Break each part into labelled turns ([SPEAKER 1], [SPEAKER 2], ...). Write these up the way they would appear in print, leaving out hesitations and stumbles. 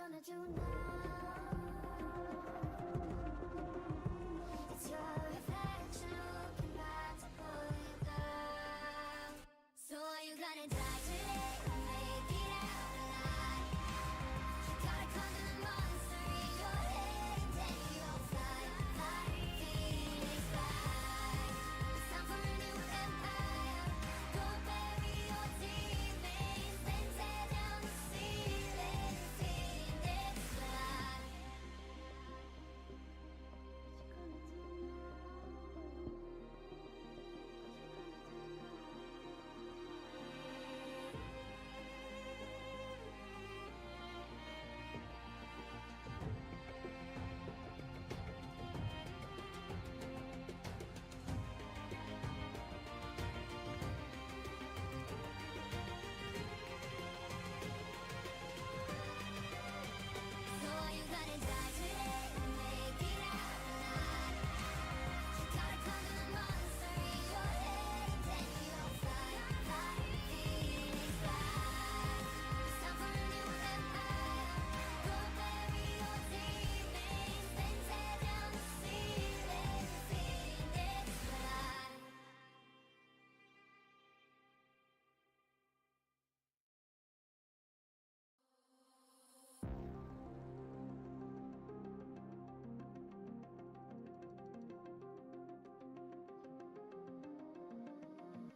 [SPEAKER 1] gonna do now? It's your reflection looking back to pull you down. So are you gonna die today or make it out alive? You gotta conquer the monster in your head and then you'll fly like Phoenix fly. It's time for a new empire. Go bury your demons, then tear down the ceiling. Phoenix fly. So are you gonna die today or make it out alive? You gotta conquer the monster in your head and then you'll fly like Phoenix fly. It's time for a new empire. Go bury your demons, then tear down the ceiling. Phoenix fly.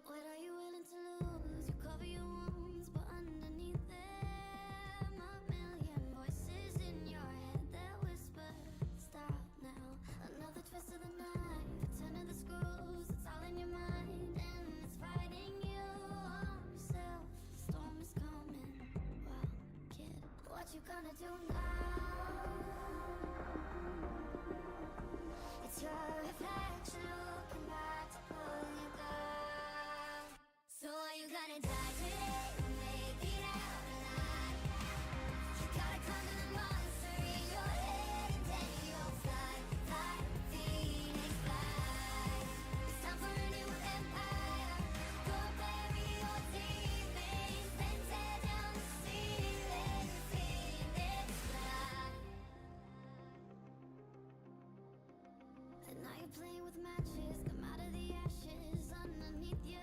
[SPEAKER 1] What are you willing to lose? You cover your wounds, but underneath them a million voices in your head that whisper, stop now. Another twist of the knife, a turn of the screws, it's all in your mind and it's fighting you on yourself. The storm is coming. Well, kid, what you gonna do now? It's your reflection looking back to pull you down. So are you gonna die today or make it out alive? You gotta conquer the monster in your head and then you'll fly like Phoenix fly. It's time for a new empire. Go bury your demons, then tear down the ceiling. Phoenix fly. And now you're playing with matches, come out of the ashes underneath you.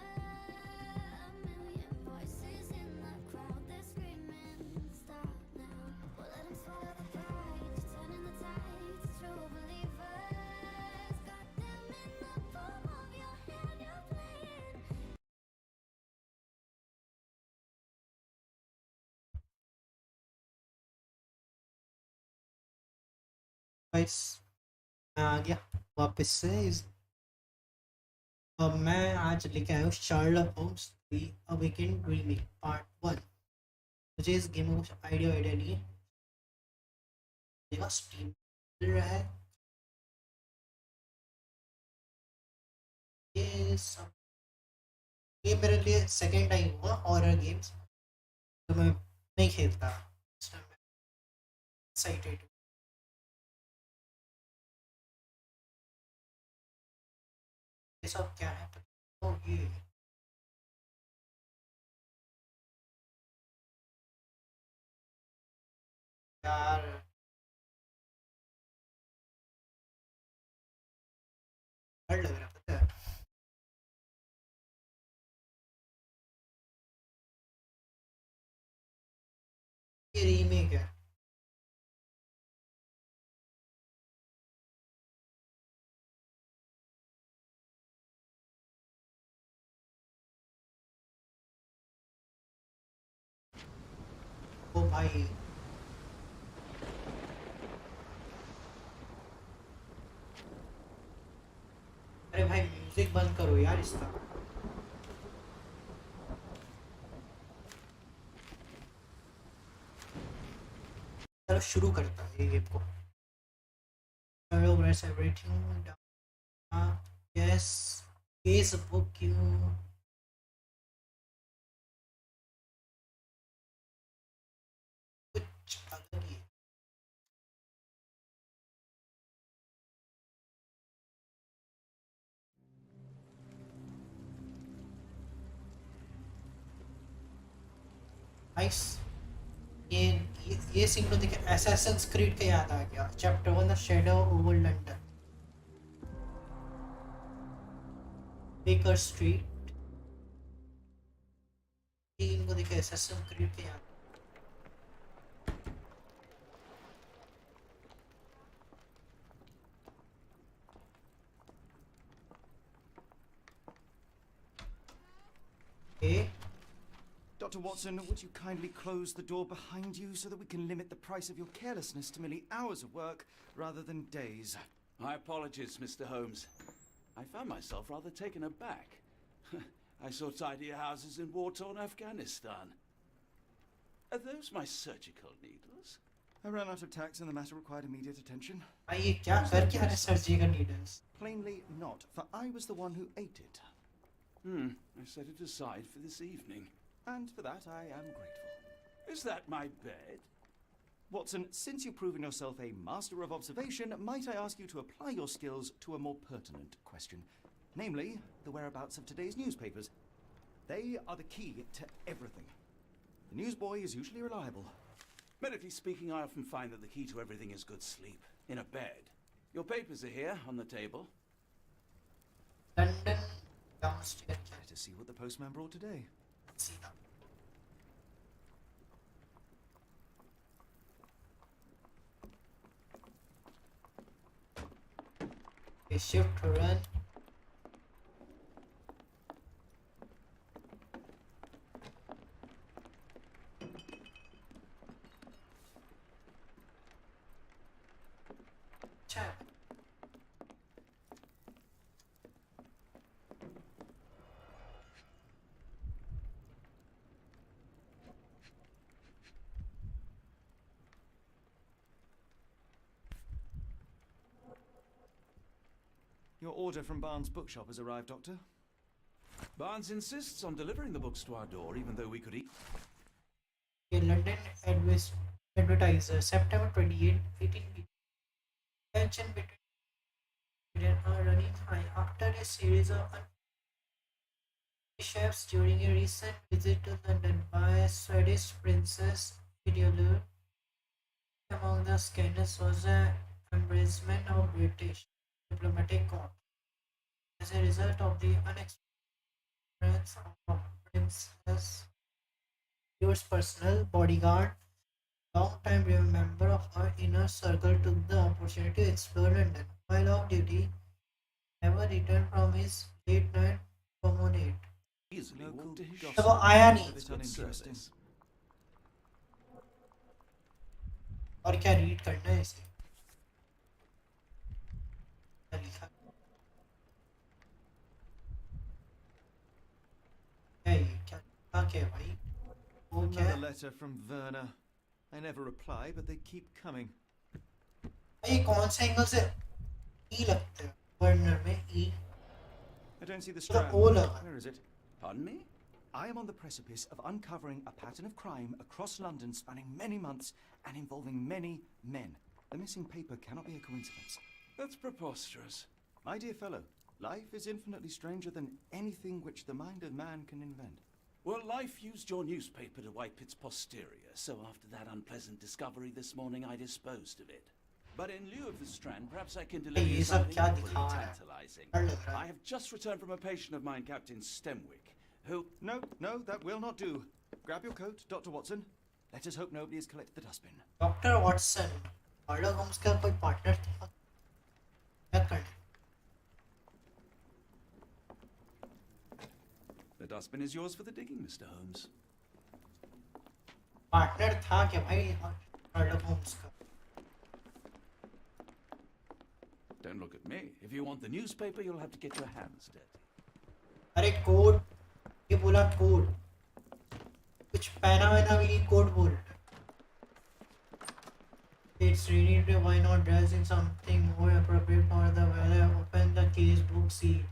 [SPEAKER 1] A million voices in the crowd, they're screaming, stop now. Well, let them swallow the pride, you're turning the tides to true believers. Got them in the palm of your hand, you're playing.
[SPEAKER 2] Guys मैं आ गया वापस से अब मैं आज लेके आया हूँ Sherlock Holmes the awakened remake part 1। मुझे इस गेम में कुछ आइडिया नहीं है। देखा स्टीम मिल रहा है ये सब। ये मेरे लिए सेकंड टाइम हुआ हॉरर गेम्स तो मैं नहीं खेलता। इस टाइम मैं एक्साइटेड हूँ। ये सब क्या है? ओ ये यार डर लग रहा है पता है। ये रीमेक है। ओ भाई अरे भाई म्यूजिक बंद करो यार इसका। चलो शुरू करता है ये गेम को। Progress everything down. Yes, Facebook you. कुछ अलग ही है। Nice. ये ये सीन तो देखे Assassin's Creed का याद आ गया chapter 1 the shadow over London baker street ये इनको देखे Assassin's Creed का याद ए
[SPEAKER 3] Dr. Watson, would you kindly close the door behind you so that we can limit the price of your carelessness to merely hours of work rather than days?
[SPEAKER 4] My apologies, Mr. Holmes. I found myself rather taken aback. I saw tidier houses in war-torn Afghanistan. Are those my surgical needles?
[SPEAKER 3] I ran out of tacks and the matter required immediate attention.
[SPEAKER 2] भाई ये क्या कर क्या रहे surgical needles
[SPEAKER 3] Plainly not, for I was the one who ate it.
[SPEAKER 4] I set it aside for this evening.
[SPEAKER 3] And for that I am grateful.
[SPEAKER 4] Is that my bed?
[SPEAKER 3] Watson, since you've proven yourself a master of observation, might I ask you to apply your skills to a more pertinent question? Namely, the whereabouts of today's newspapers. They are the key to everything. The newsboy is usually reliable.
[SPEAKER 4] Medically speaking, I often find that the key to everything is good sleep. In a bed. Your papers are here, on the table.
[SPEAKER 2] London downstair क्या
[SPEAKER 3] Let us see what the postman brought today.
[SPEAKER 2] सीधा ये shift run अच्छा है
[SPEAKER 3] Your order from Barnes' bookshop has arrived, Doctor.
[SPEAKER 4] Barnes insists on delivering the books to our door, even though we could eat.
[SPEAKER 2] ये London advertiser September 28, 18 tension between are running high after a series of chefs during a recent visit to London by Swedish Princess Videolur. Among the scandals was an embracement of British diplomatic corps. As a result of the unexperience of Princess Videolur's personal bodyguard, long-time member of her inner circle took the opportunity to explore London. While off duty, never returned from his late-night promenade.
[SPEAKER 4] Easily walk to his
[SPEAKER 3] gossip.
[SPEAKER 4] shop.
[SPEAKER 2] अब आया नहीं
[SPEAKER 3] A bit uninteresting.
[SPEAKER 2] और क्या read करना है इसे क्या लिखा क्या ये क्या लिखा क्या है भाई वो क्या
[SPEAKER 3] Another
[SPEAKER 2] है
[SPEAKER 3] letter from Werner. I never reply, but they keep coming.
[SPEAKER 2] ये कौन से एंगल से ई लगता है बर्नर में ई
[SPEAKER 3] I don't see the
[SPEAKER 2] तो
[SPEAKER 3] strand.
[SPEAKER 2] ओ लगा
[SPEAKER 3] Where is it?
[SPEAKER 4] Pardon me?
[SPEAKER 3] I am on the precipice of uncovering a pattern of crime across London spanning many months and involving many men. The missing paper cannot be a coincidence.
[SPEAKER 4] That's preposterous.
[SPEAKER 3] My dear fellow, life is infinitely stranger than anything which the mind of man can invent.
[SPEAKER 4] Well, life used your newspaper to wipe its posterior, so after that unpleasant discovery this morning, I disposed of it. But in lieu of the strand, perhaps I can deliver
[SPEAKER 2] ये
[SPEAKER 4] you
[SPEAKER 2] सब
[SPEAKER 4] something
[SPEAKER 2] क्या
[SPEAKER 4] equally
[SPEAKER 2] दिखा रहा है
[SPEAKER 4] tantalizing.
[SPEAKER 2] डर लग रहा
[SPEAKER 4] I
[SPEAKER 2] है
[SPEAKER 4] have just returned from a patient of mine, Captain Stemwick, who...
[SPEAKER 3] No, that will not do. Grab your coat, Dr. Watson. Let us hope nobody has collected the dustbin.
[SPEAKER 2] Doctor Watson Sherlock Holmes का कोई partner था क्या करना
[SPEAKER 4] The dustbin is yours for the digging, Mr. Holmes.
[SPEAKER 2] Partner था क्या भाई Sherlock Holmes का
[SPEAKER 4] Don't look at me. If you want the newspaper, you'll have to get your hands dirty.
[SPEAKER 2] अरे कोड ये बोला कोड कुछ पहना वहना भी नहीं कोड बोल It's really why not dress in something more appropriate for the weather. Open the case book seat.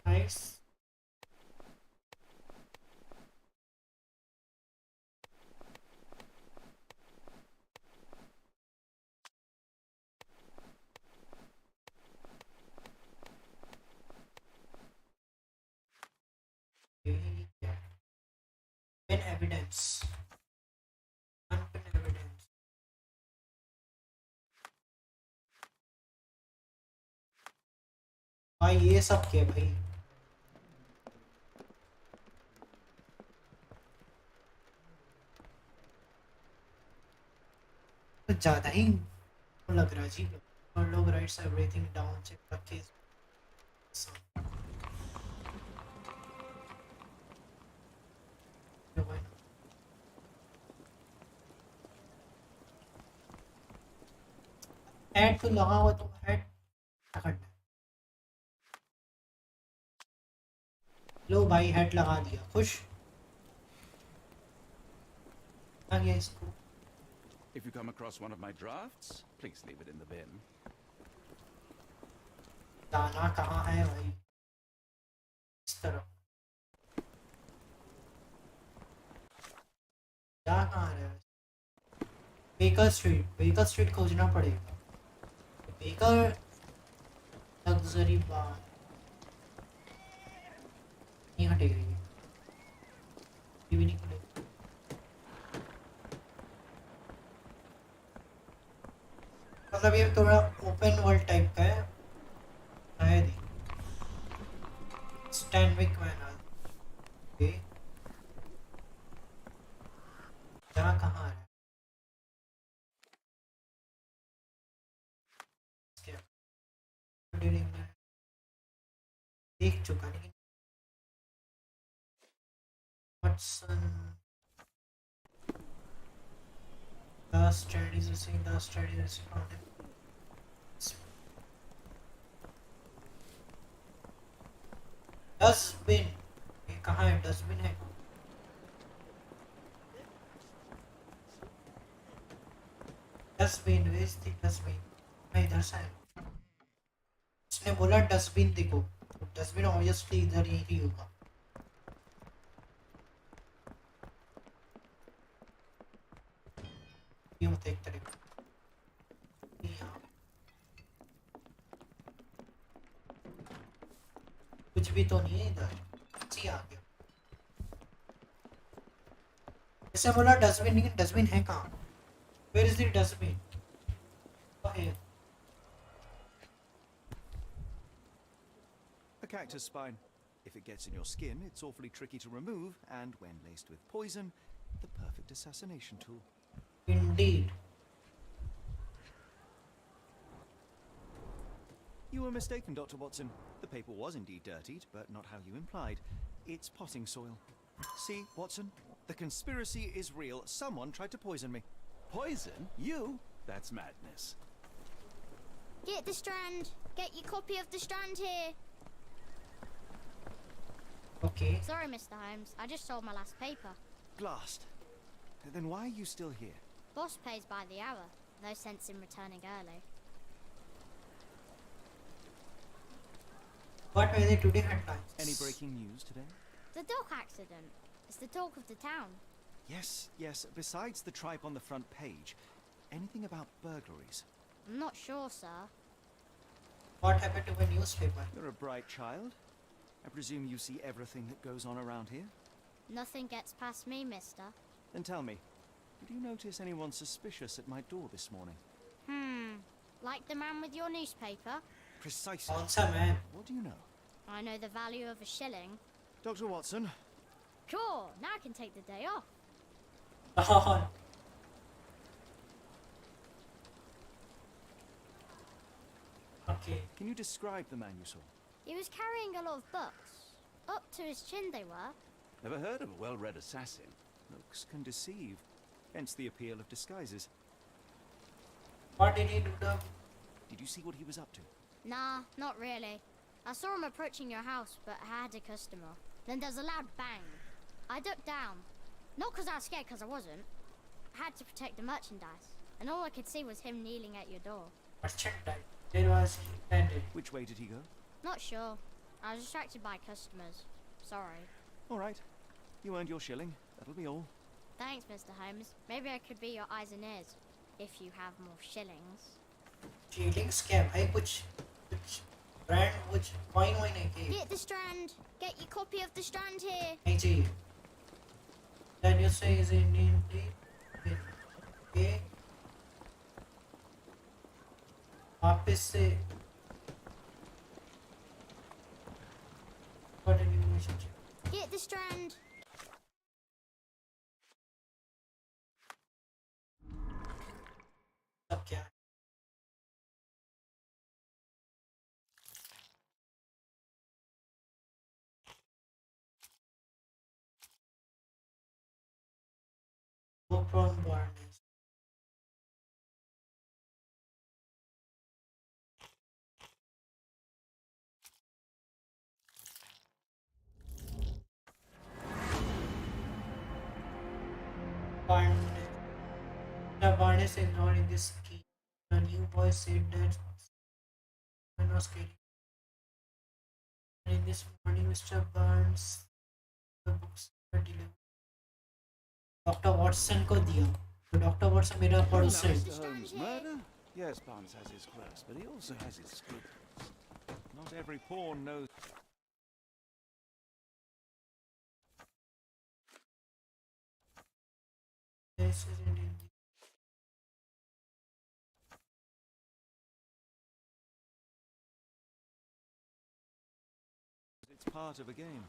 [SPEAKER 2] Nice. evidence. Unpin evidence. भाई ये सब क्या भाई? तो ज़्यादा ही लग रहा है जी. और लोग writes everything down check the case. So, why not? Add तो लगा हुआ तो add क्या करना है? लो भाई हेड लगा दिया. खुश आ गया इसको.
[SPEAKER 4] If you come across one of my drafts, please leave it in the bin.
[SPEAKER 2] दाना कहाँ है भाई? इस तरफ. क्या कहाँ है? बेकर स्ट्रीट खोजना पड़ेगा. बेकर लग्जरी बार नहीं हटेगा ये भी नहीं खुलेगा. मतलब ये थोड़ा ओपन वर्ल्ड टाइप का है. शायद ही स्टैंडविक मैन ओके. यहाँ कहाँ है? देख चुका लेकिन Watson the strategies found him. Dustbin ये कहाँ है? डस्टबिन है. डस्टबिन वेस्ट थी. डस्टबिन मैं इधर से आया. उसने बोला डस्टबिन देखो. डस्टबिन ऑब्वियसली इधर ही होगा. ये होता है एक तरह का. कुछ भी तो नहीं है इधर. जी आ गया. ऐसे बोला डस्टबिन लेकिन डस्टबिन है कहाँ? Where is the dustbin? Oh, here.
[SPEAKER 3] A cactus spine. If it gets in your skin, it's awfully tricky to remove, and when laced with poison, the perfect assassination tool.
[SPEAKER 2] Indeed.
[SPEAKER 3] You were mistaken, Dr. Watson. The paper was indeed dirtied, but not how you implied. It's potting soil. See, Watson? The conspiracy is real. Someone tried to poison me.
[SPEAKER 4] Poison? You? That's madness.
[SPEAKER 1] Get the Strand. Get your copy of the Strand here.
[SPEAKER 2] Okay.
[SPEAKER 1] Sorry, Mr. Holmes. I just sold my last paper.
[SPEAKER 3] Blast. Then why are you still here?
[SPEAKER 1] Boss pays by the hour. No sense in returning early.
[SPEAKER 2] What were they today headlines?
[SPEAKER 3] Any breaking news today?
[SPEAKER 1] The dog accident. It's the talk of the town.
[SPEAKER 3] Yes. Besides the tripe on the front page, anything about burglaries?
[SPEAKER 1] I'm not sure, sir.
[SPEAKER 2] What happened to the newspaper?
[SPEAKER 3] You're a bright child. I presume you see everything that goes on around here?
[SPEAKER 1] Nothing gets past me, mister.
[SPEAKER 3] Then tell me, did you notice anyone suspicious at my door this morning?
[SPEAKER 1] Like the man with your newspaper?
[SPEAKER 3] Precisely.
[SPEAKER 2] Answer, man.
[SPEAKER 3] What do you know?
[SPEAKER 1] I know the value of a shilling.
[SPEAKER 3] Dr. Watson?
[SPEAKER 1] Cool, now I can take the day off.
[SPEAKER 2] Okay.
[SPEAKER 3] Can you describe the man you saw?
[SPEAKER 1] He was carrying a lot of books. Up to his chin they were.
[SPEAKER 4] Never heard of a well-read assassin.
[SPEAKER 3] Looks can deceive. Hence the appeal of disguises.
[SPEAKER 2] What did he do to?
[SPEAKER 3] Did you see what he was up to?
[SPEAKER 1] Nah, not really. I saw him approaching your house, but I had a customer. Then there's a loud bang. I ducked down. Not because I was scared, because I wasn't. I had to protect the merchandise. And all I could see was him kneeling at your door.
[SPEAKER 2] Merchandise. There was intended.
[SPEAKER 3] Which way did he go?
[SPEAKER 1] Not sure. I was distracted by customers. Sorry.
[SPEAKER 3] All right. You earned your shilling. That'll be all.
[SPEAKER 1] Thanks, Mr. Holmes. Maybe I could be your eyes and ears. If you have more shillings.
[SPEAKER 2] Shillings क्या भाई कुछ brand कुछ coin नहीं के.
[SPEAKER 1] Get the Strand. Get your copy of the Strand here.
[SPEAKER 2] नहीं चाहिए. Then you say is Indian in A वापस से what an relationship
[SPEAKER 1] Get the strand.
[SPEAKER 2] अब क्या है वो from Barnes Barnes the Barnes is not in this scheme. The new boy said that man was kidding. And in this morning, Mr. Barnes the books were delivered. Doctor Watson को दिया तो doctor Watson मेरा पड़ोसी है
[SPEAKER 4] Mr. Holmes' murder? Yes, Barnes has his quirks, but he also has his scruples.
[SPEAKER 5] Not every pawn knows.
[SPEAKER 2] This is Indian.
[SPEAKER 5] It's part of a game.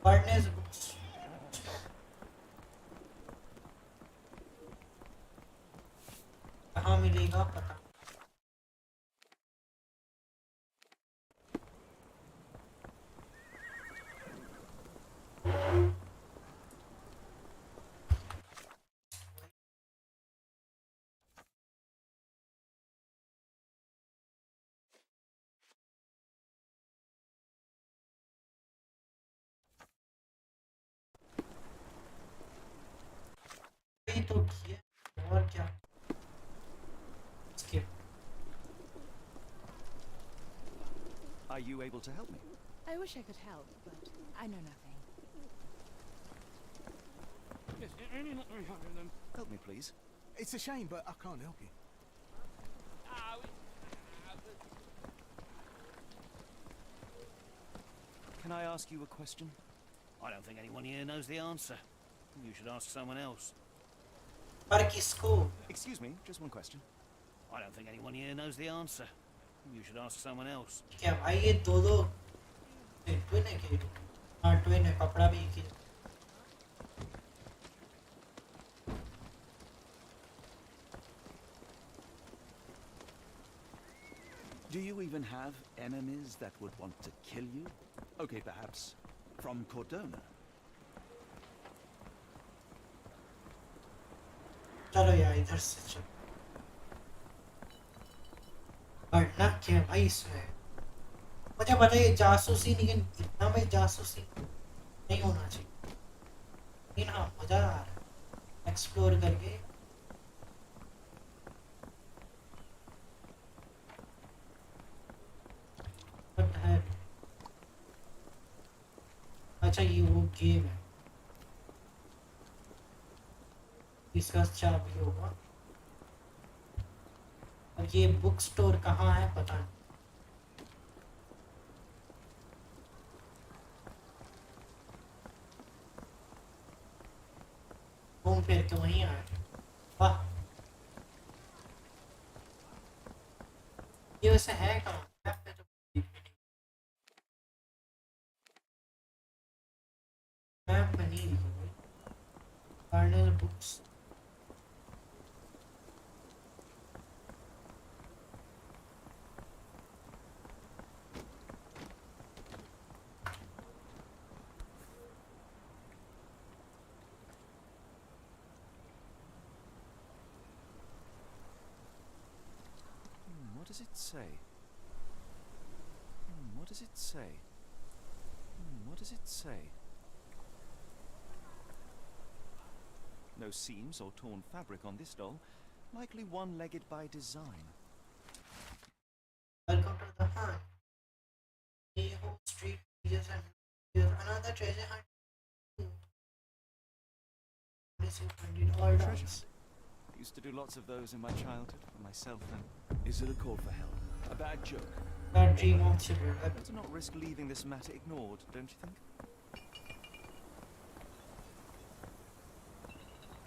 [SPEAKER 2] Barnes books कहाँ मिलेगा पता नहीं तो किया और क्या skip
[SPEAKER 3] Are you able to help me?
[SPEAKER 6] I wish I could help, but I know nothing.
[SPEAKER 3] Help me, please.
[SPEAKER 7] It's a shame, but I can't help you.
[SPEAKER 3] Can I ask you a question?
[SPEAKER 8] I don't think anyone here knows the answer. You should ask someone else.
[SPEAKER 2] पर किसको
[SPEAKER 3] Excuse me, just one question.
[SPEAKER 8] I don't think anyone here knows the answer. You should ask someone else.
[SPEAKER 2] क्या भाई ये दो twin है क्या हाँ twin है कपड़ा भी एक ही
[SPEAKER 4] Do you even have enemies that would want to kill you? Okay, perhaps from Cordona.
[SPEAKER 2] चलो यार इधर से चलो पढ़ना क्या भाई इसमें मुझे पता है ये जासूसी लेकिन इतना में जासूसी नहीं होना चाहिए लेकिन हाँ मजा आ रहा है एक्सप्लोर करके What है अच्छा ये वो गेम है इसका चाबी होगा और ये बुक स्टोर कहाँ है पता नहीं घूम फिर के वहीं आए वाह ये वैसे है कहाँ मैप पे तो मैप में नहीं दिखा भाई carnal books
[SPEAKER 3] What does it say? What does it say? What does it say? No seams or torn fabric on this doll. Likely one-legged by design.
[SPEAKER 2] Welcome to the hunt. The whole street is another treasure hunt. Missing $20
[SPEAKER 3] Treasures. Used to do lots of those in my childhood for myself and...
[SPEAKER 4] Is it a call for help? A bad joke?
[SPEAKER 2] dream of children.
[SPEAKER 5] Better not risk leaving this matter ignored, don't you think?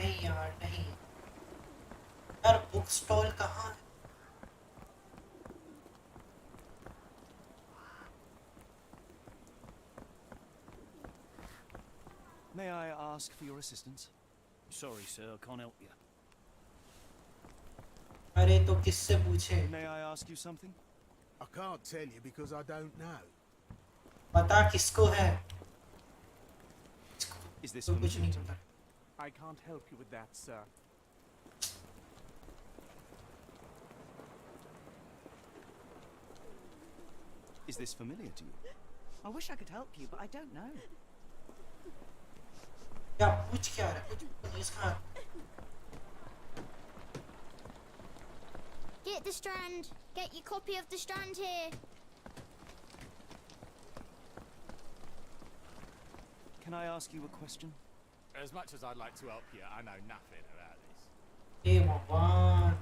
[SPEAKER 2] नहीं यार नहीं यार book stall कहाँ है
[SPEAKER 3] May I ask for your assistance?
[SPEAKER 8] Sorry, sir, I can't help you.
[SPEAKER 2] अरे तो किससे पूछे
[SPEAKER 3] May I ask you something?
[SPEAKER 7] I can't tell you because I don't know.
[SPEAKER 2] पता किसको है
[SPEAKER 3] Is this
[SPEAKER 2] तो कुछ
[SPEAKER 3] familiar
[SPEAKER 2] नहीं
[SPEAKER 3] to you?
[SPEAKER 2] पता
[SPEAKER 9] I can't help you with that, sir.
[SPEAKER 3] Is this familiar to you?
[SPEAKER 6] I wish I could help you, but I don't know.
[SPEAKER 2] क्या पूछ क्या रहा है कुछ पुलिस का
[SPEAKER 1] Get the strand. Get your copy of the strand here.
[SPEAKER 3] Can I ask you a question?
[SPEAKER 9] As much as I'd like to help you, I know nothing about this.
[SPEAKER 2] ए भगवान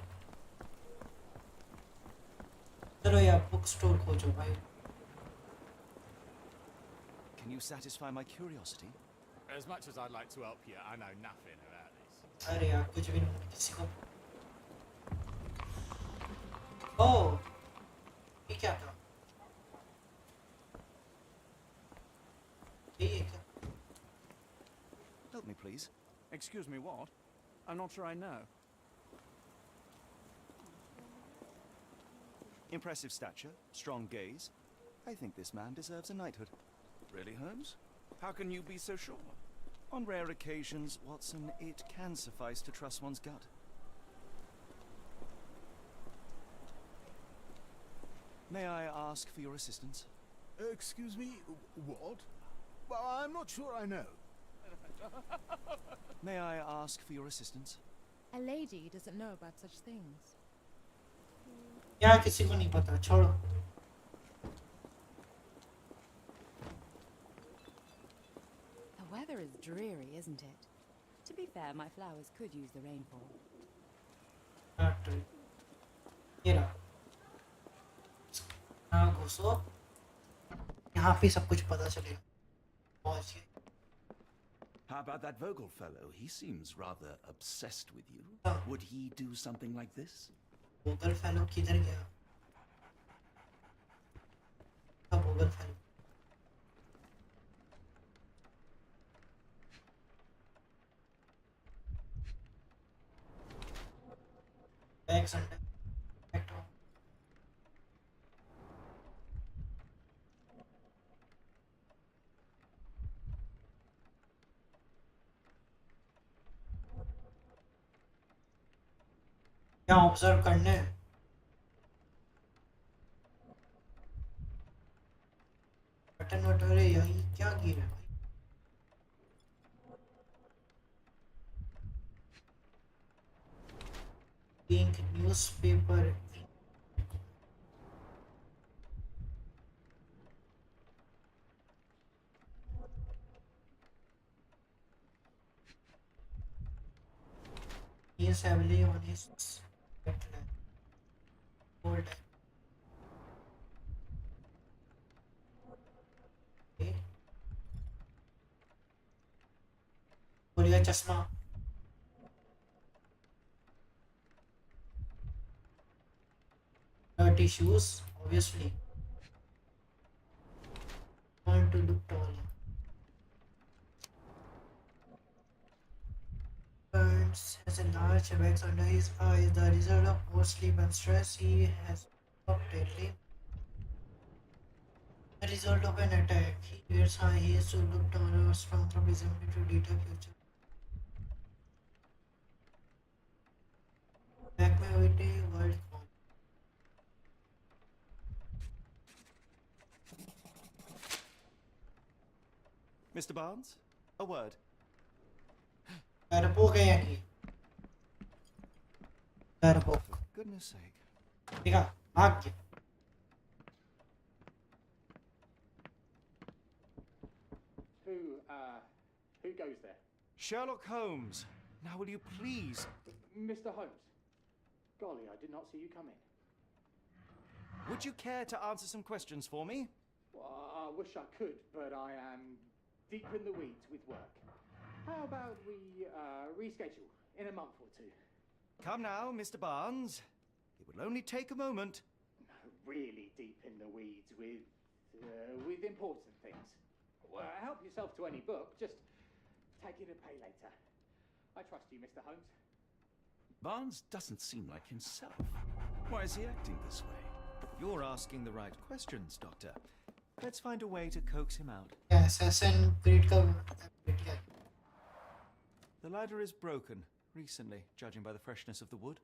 [SPEAKER 2] चलो यार बुक स्टोर खोजो भाई
[SPEAKER 3] Can you satisfy my curiosity?
[SPEAKER 9] As much as I'd like to help you, I know nothing about this.
[SPEAKER 2] अरे यार कुछ भी नहीं किसी को ओह ये क्या था ये क्या
[SPEAKER 3] Help me, please.
[SPEAKER 9] Excuse me, what? I'm not sure I know.
[SPEAKER 3] Impressive stature, strong gaze. I think this man deserves a knighthood.
[SPEAKER 4] Really, Holmes? How can you be so sure?
[SPEAKER 3] On rare occasions, Watson, it can suffice to trust one's gut. May I ask for your assistance?
[SPEAKER 7] Excuse me, what? Well, I'm not sure I know.
[SPEAKER 3] May I ask for your assistance?
[SPEAKER 6] A lady doesn't know about such things.
[SPEAKER 2] यार किसी को नहीं पता छोड़ो
[SPEAKER 10] The weather is dreary, isn't it? To be fair, my flowers could use the rainfall.
[SPEAKER 2] ये रहा हाँ घुसो यहाँ पे सब कुछ पता चलेगा पहुँचिए
[SPEAKER 4] How about that Vogel fellow? He seems rather obsessed with you.
[SPEAKER 2] Oh.
[SPEAKER 4] Would he do something like this?
[SPEAKER 2] Google fellow किधर गया अब Google fellow back Sunday back to क्या ऑब्जर्व करने बटन वटन यही क्या गिरा है भाई ink newspaper he is heavily on his old बोलिए चश्मा dirty shoes obviously want to look taller Burns has a large wax under his eyes the result of poor sleep and stress he has stopped deadly the result of an attack he wears high heels to look taller or stronger presumably to detail future back में बैठे world
[SPEAKER 3] Mr. Barnes, a word.
[SPEAKER 2] डरपोक है यानी डरपोक
[SPEAKER 3] For goodness sake.
[SPEAKER 2] ठीक है भाग गया
[SPEAKER 9] Who goes there?
[SPEAKER 3] Sherlock Holmes, now will you please?
[SPEAKER 9] Mr. Holmes. Golly, I did not see you come in.
[SPEAKER 3] Would you care to answer some questions for me?
[SPEAKER 11] Well, I wish I could, but I am deep in the weeds with work. How about we reschedule in a month or two?
[SPEAKER 3] Come now, Mr. Barnes. It will only take a moment.
[SPEAKER 11] Really deep in the weeds with important things. Well, help yourself to any book. Just take it and pay later. I trust you, Mr. Holmes.
[SPEAKER 4] Barnes doesn't seem like himself. Why is he acting this way?
[SPEAKER 3] You're asking the right questions, Doctor. Let's find a way to coax him out.
[SPEAKER 2] Yeah, Assassin Creed का ability है.
[SPEAKER 3] The ladder is broken, recently, judging by the freshness of the wood.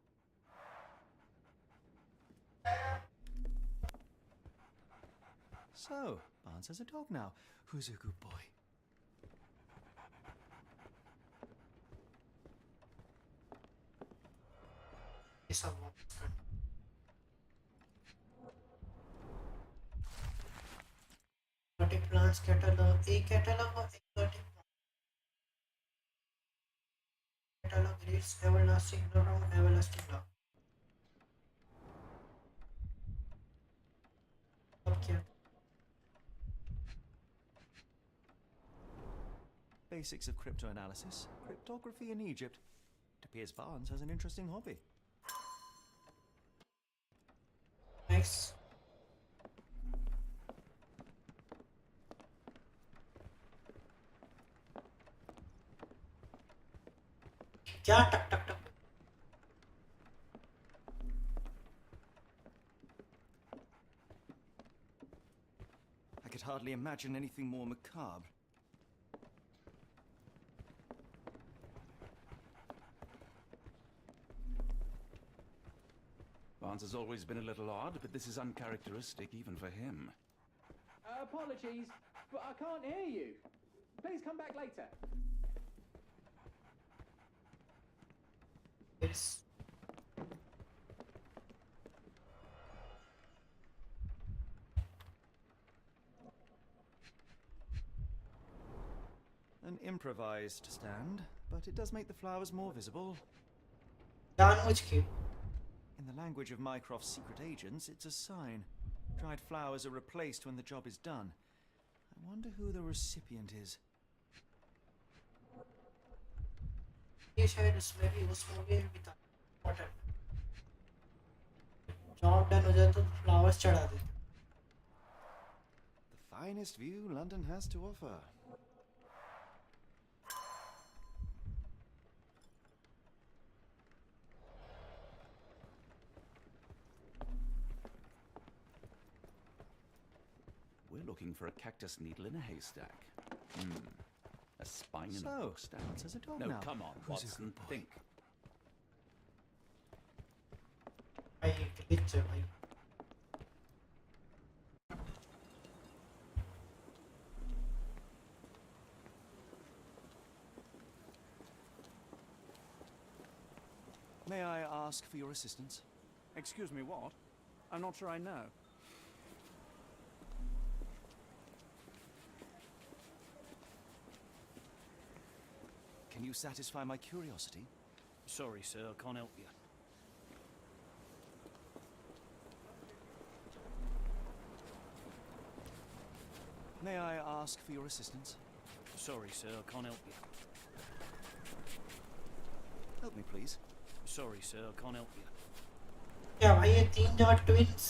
[SPEAKER 3] So, Barnes has a dog now. Who's a good boy?
[SPEAKER 2] It's a exotic plants catalog. A catalog of exotic catalog reads everlasting love, everlasting love. Okay.
[SPEAKER 3] Basics of cryptoanalysis, cryptography in Egypt. It appears Barnes has an interesting hobby.
[SPEAKER 2] Nice. क्या टक टक टक
[SPEAKER 3] I could hardly imagine anything more macabre.
[SPEAKER 4] Barnes has always been a little odd, but this is uncharacteristic even for him.
[SPEAKER 11] Apologies, but I can't hear you. Please come back later.
[SPEAKER 2] Yes.
[SPEAKER 3] An improvised stand, but it does make the flowers more visible.
[SPEAKER 2] जानबूझ के
[SPEAKER 3] In the language of Mycroft's secret agents, it's a sign. Dried flowers are replaced when the job is done. I wonder who the recipient is.
[SPEAKER 2] ये शायद उसमें भी उस movie में भी था important जॉब डन हो जाए तो फ्लावर्स चढ़ा देते
[SPEAKER 3] The finest view London has to offer.
[SPEAKER 4] We're looking for a cactus needle in a haystack. A spine in a
[SPEAKER 3] So,
[SPEAKER 4] book stand.
[SPEAKER 3] Barnes has a dog
[SPEAKER 4] No,
[SPEAKER 3] now.
[SPEAKER 4] come on,
[SPEAKER 3] Who's a
[SPEAKER 4] Watson,
[SPEAKER 3] good boy?
[SPEAKER 4] think.
[SPEAKER 2] भाई glitch है भाई
[SPEAKER 3] May I ask for your assistance?
[SPEAKER 5] Excuse me, what? I'm not sure I know.
[SPEAKER 3] Can you satisfy my curiosity?
[SPEAKER 8] Sorry, sir, I can't help you.
[SPEAKER 3] May I ask for your assistance?
[SPEAKER 8] Sorry, sir, I can't help you.
[SPEAKER 3] Help me, please.
[SPEAKER 8] Sorry, sir, I can't help you.
[SPEAKER 2] क्या भाई ये तीन जगह twins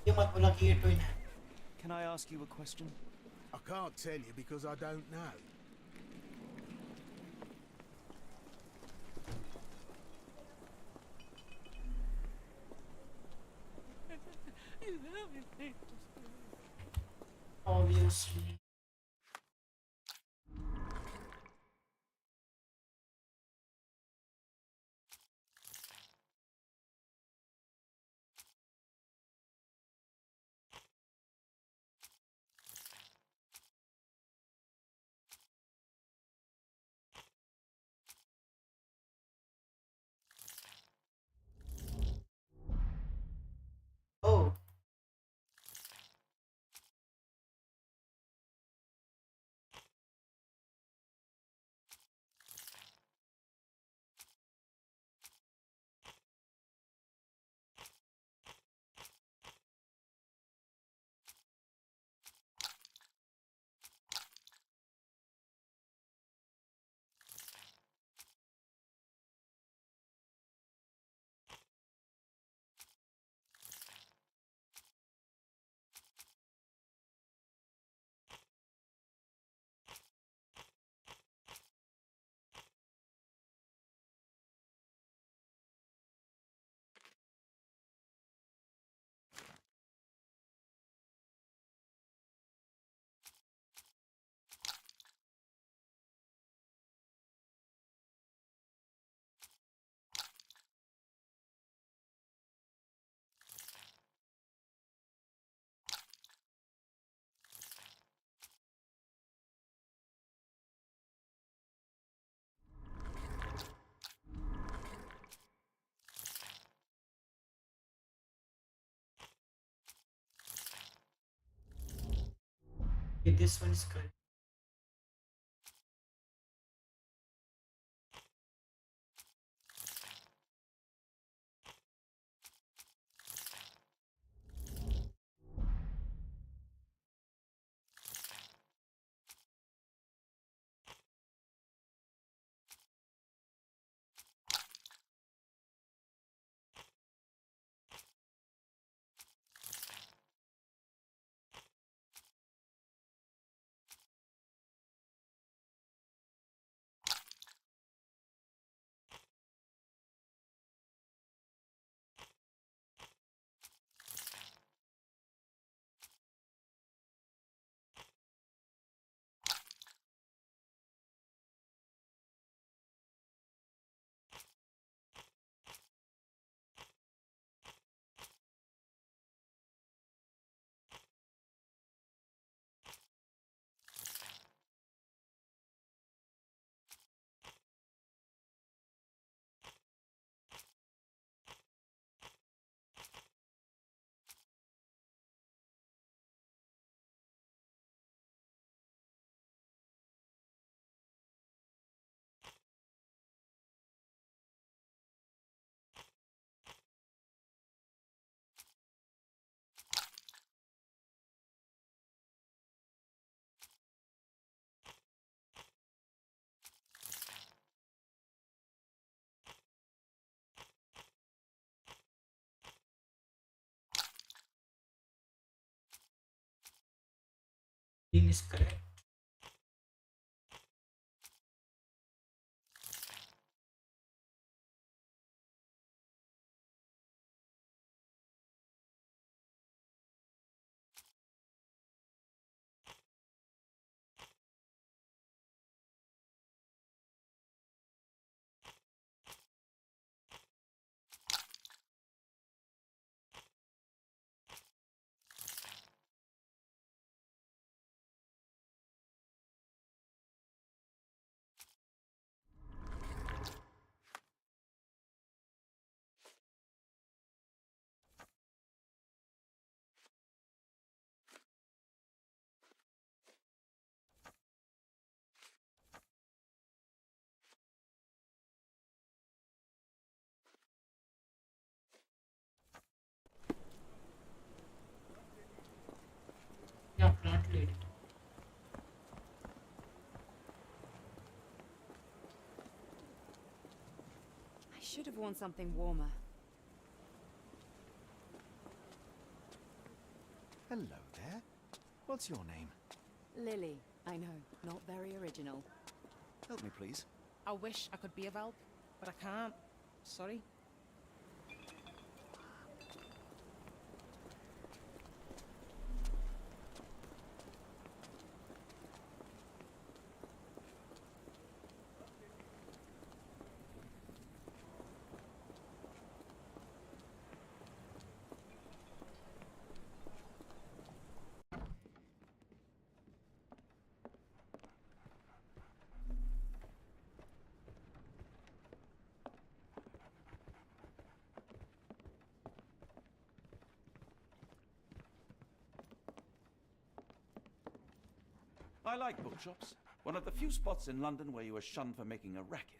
[SPEAKER 2] ये मत बोला कि ये ट्विन है
[SPEAKER 3] Can I ask you a question?
[SPEAKER 7] I can't tell you because I don't know.
[SPEAKER 2] obviously oh Okay, this one is correct. Green is correct. Yeah, plant lady.
[SPEAKER 10] I should have worn something warmer.
[SPEAKER 3] Hello there. What's your name?
[SPEAKER 10] Lily, I know, not very original.
[SPEAKER 3] Help me, please.
[SPEAKER 6] I wish I could be of help, but I can't. Sorry.
[SPEAKER 4] I like bookshops. One of the few spots in London where you are shunned for making a racket.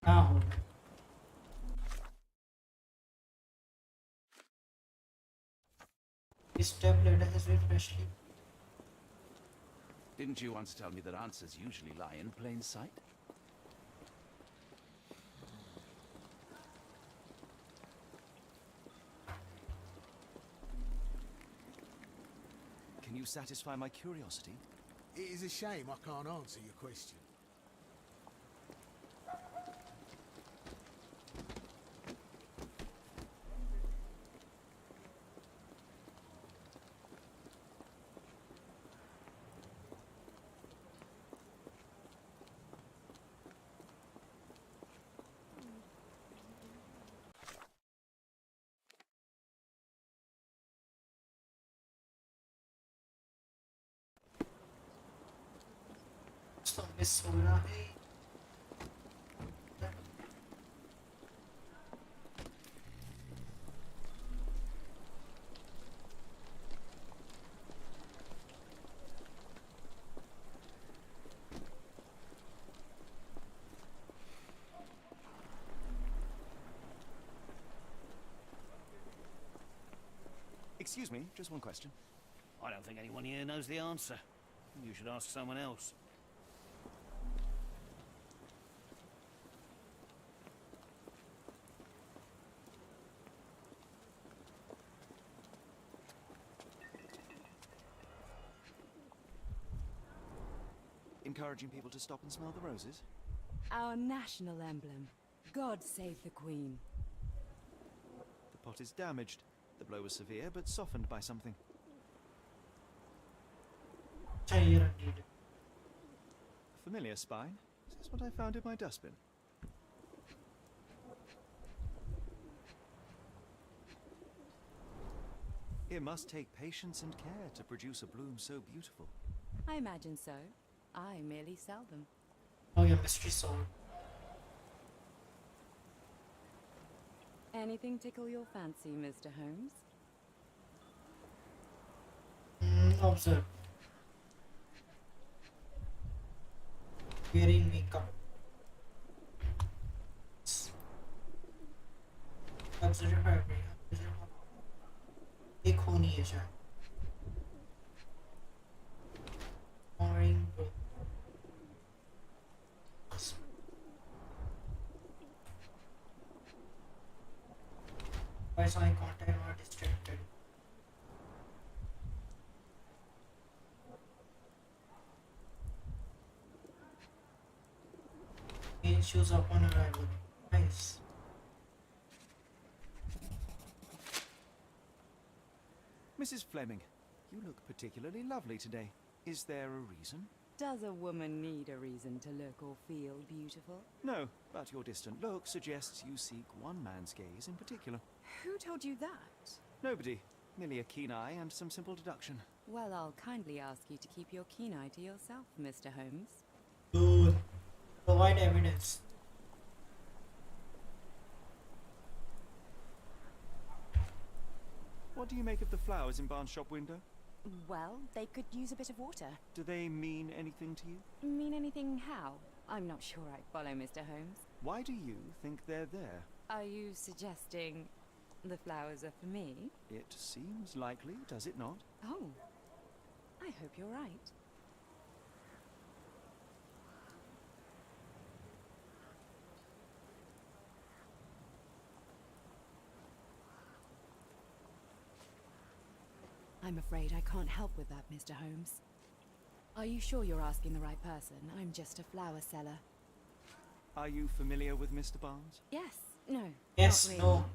[SPEAKER 2] Ah, this tab ladder has been freshly.
[SPEAKER 4] Didn't you once tell me that answers usually lie in plain sight?
[SPEAKER 3] you satisfy my curiosity?
[SPEAKER 7] It is a shame I can't answer your question.
[SPEAKER 2] तो miss हो रहा है
[SPEAKER 3] Excuse me, just one question.
[SPEAKER 8] I don't think anyone here knows the answer. You should ask someone else.
[SPEAKER 3] Encouraging people to stop and smell the roses?
[SPEAKER 10] Our national emblem. God save the Queen.
[SPEAKER 3] The pot is damaged. The blow was severe, but softened by something.
[SPEAKER 2] चाहिए रंगीन
[SPEAKER 3] A familiar spine? Is this what I found in my dustbin? It must take patience and care to produce a bloom so beautiful.
[SPEAKER 10] I imagine so. I merely sell them.
[SPEAKER 2] Oh yeah, mystery sword.
[SPEAKER 10] Anything tickle your fancy, Mr. Holmes?
[SPEAKER 2] Observe. Wearing makeup. Observe fabric. एक होनी है शायद. Orange blue. Where's eye contact or distracted? He shows up on arrival. Nice.
[SPEAKER 3] Mrs. Fleming, you look particularly lovely today. Is there a reason?
[SPEAKER 10] Does a woman need a reason to look or feel beautiful?
[SPEAKER 3] No, but your distant look suggests you seek one man's gaze in particular.
[SPEAKER 10] Who told you that?
[SPEAKER 3] Nobody. Merely a keen eye and some simple deduction.
[SPEAKER 10] Well, I'll kindly ask you to keep your keen eye to yourself, Mr. Holmes.
[SPEAKER 2] Dude, provide evidence.
[SPEAKER 3] What do you make of the flowers in Barnes' shop window?
[SPEAKER 10] Well, they could use a bit of water.
[SPEAKER 3] Do they mean anything to you?
[SPEAKER 10] Mean anything how? I'm not sure I follow, Mr. Holmes.
[SPEAKER 3] Why do you think they're there?
[SPEAKER 10] Are you suggesting the flowers are for me?
[SPEAKER 3] It seems likely, does it not?
[SPEAKER 10] Oh, I hope you're right. I'm afraid I can't help with that, Mr. Holmes. Are you sure you're asking the right person? I'm just a flower seller.
[SPEAKER 3] Are you familiar with Mr. Barnes?
[SPEAKER 10] Yes, no.
[SPEAKER 2] Yes,
[SPEAKER 10] not
[SPEAKER 2] no.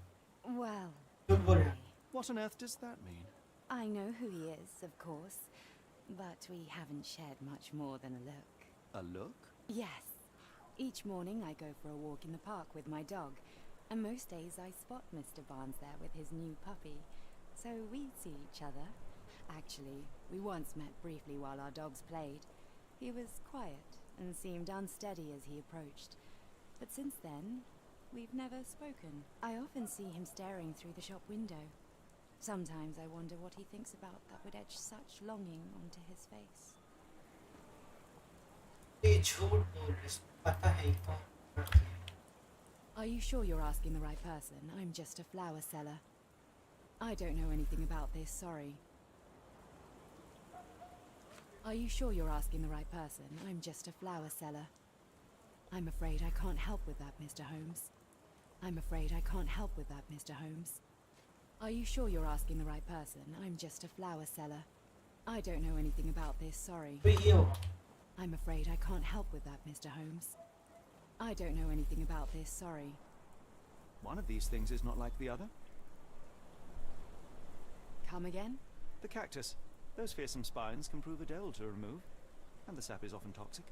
[SPEAKER 10] really. Well,
[SPEAKER 2] Don't worry.
[SPEAKER 3] What on earth does that mean?
[SPEAKER 10] I know who he is, of course, but we haven't shared much more than a look.
[SPEAKER 3] A look?
[SPEAKER 10] Yes. Each morning I go for a walk in the park with my dog, and most days I spot Mr. Barnes there with his new puppy, so we see each other. Actually, we once met briefly while our dogs played. He was quiet and seemed unsteady as he approached, but since then, we've never spoken. I often see him staring through the shop window. Sometimes I wonder what he thinks about that would etch such longing onto his face.
[SPEAKER 2] ये झूठ बोल रहे हैं, पता है कौन करती है.
[SPEAKER 10] Are you sure you're asking the right person? I'm just a flower seller. I don't know anything about this, sorry. Are you sure you're asking the right person? I'm just a flower seller. I'm afraid I can't help with that, Mr. Holmes. I'm afraid I can't help with that, Mr. Holmes. Are you sure you're asking the right person? I'm just a flower seller. I don't know anything about this, sorry.
[SPEAKER 2] तो ये होगा
[SPEAKER 10] I'm afraid I can't help with that, Mr. Holmes. I don't know anything about this, sorry.
[SPEAKER 5] One of these things is not like the other.
[SPEAKER 10] Come again?
[SPEAKER 5] The cactus. Those fearsome spines can prove a dell to remove, and the sap is often toxic.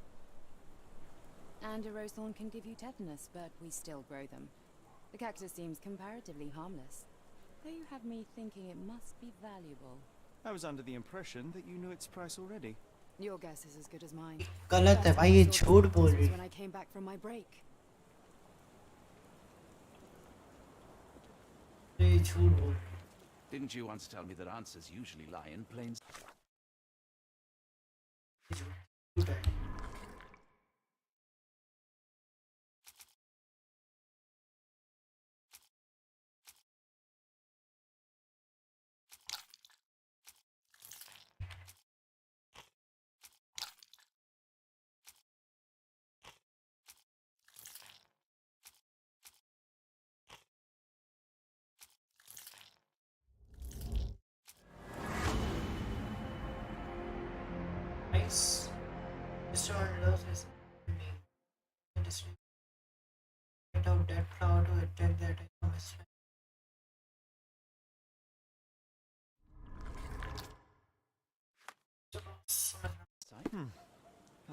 [SPEAKER 10] And a rose thorn can give you tetanus, but we still grow them. The cactus seems comparatively harmless, though you have me thinking it must be valuable.
[SPEAKER 5] I was under the impression that you knew its price already.
[SPEAKER 10] Your guess is as good as mine.
[SPEAKER 2] गलत है
[SPEAKER 10] First
[SPEAKER 2] भाई
[SPEAKER 10] time I
[SPEAKER 2] ये
[SPEAKER 10] saw
[SPEAKER 2] झूठ
[SPEAKER 10] this
[SPEAKER 2] बोल
[SPEAKER 10] was
[SPEAKER 2] रही
[SPEAKER 10] when I came back from my break.
[SPEAKER 2] है ये झूठ बोल रही
[SPEAKER 4] Didn't you once tell me that answers usually lie in plain
[SPEAKER 2] है झूठ है Nice. Mr. Loves his industry. Get out that flower to attack that enormous fan.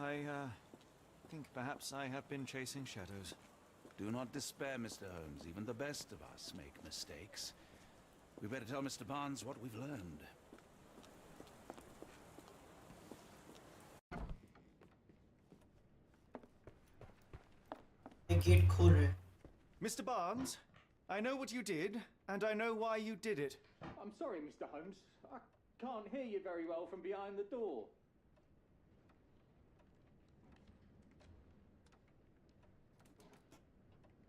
[SPEAKER 5] I think perhaps I have been chasing shadows.
[SPEAKER 4] Do not despair, Mr. Holmes. Even the best of us make mistakes. We better tell Mr. Barnes what we've learned.
[SPEAKER 2] The gate खोल रहे हैं.
[SPEAKER 5] Mr. Barnes, I know what you did, and I know why you did it.
[SPEAKER 11] I'm sorry, Mr. Holmes. I can't hear you very well from behind the door.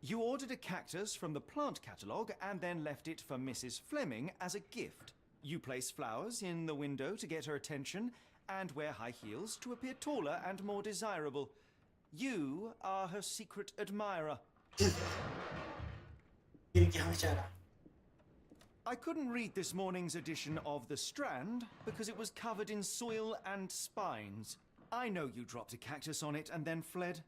[SPEAKER 3] You ordered a cactus from the plant catalogue and then left it for Mrs. Fleming as a gift. You place flowers in the window to get her attention and wear high heels to appear taller and more desirable. You are her secret admirer.
[SPEAKER 2] गिर गया बेचारा.
[SPEAKER 3] I couldn't read this morning's edition of The Strand because it was covered in soil and spines. I know you dropped a cactus on it and then fled.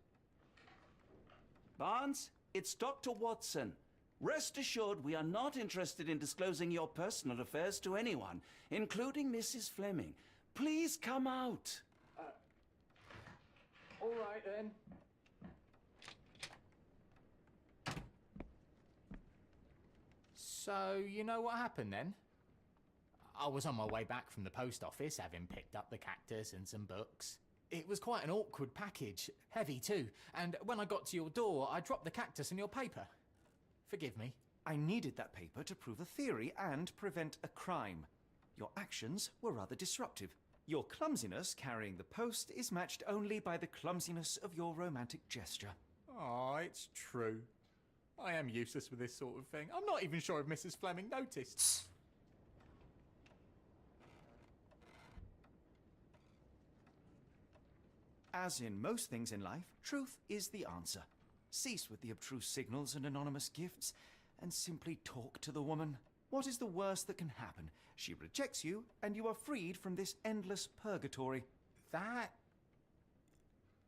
[SPEAKER 4] Barnes, it's Dr. Watson. Rest assured we are not interested in disclosing your personal affairs to anyone, including Mrs. Fleming. Please come out.
[SPEAKER 11] All right, then. So, you know what happened then? I was on my way back from the post office, having picked up the cactus and some books. It was quite an awkward package, heavy too, and when I got to your door, I dropped the cactus and your paper. Forgive me.
[SPEAKER 3] I needed that paper to prove a theory and prevent a crime. Your actions were rather disruptive. Your clumsiness carrying the post is matched only by the clumsiness of your romantic gesture.
[SPEAKER 11] Oh, it's true. I am useless with this sort of thing. I'm not even sure if Mrs. Fleming noticed.
[SPEAKER 3] As in most things in life, truth is the answer. Cease with the abstruse signals and anonymous gifts, and simply talk to the woman. What is the worst that can happen? She rejects you, and you are freed from this endless purgatory.
[SPEAKER 11] That...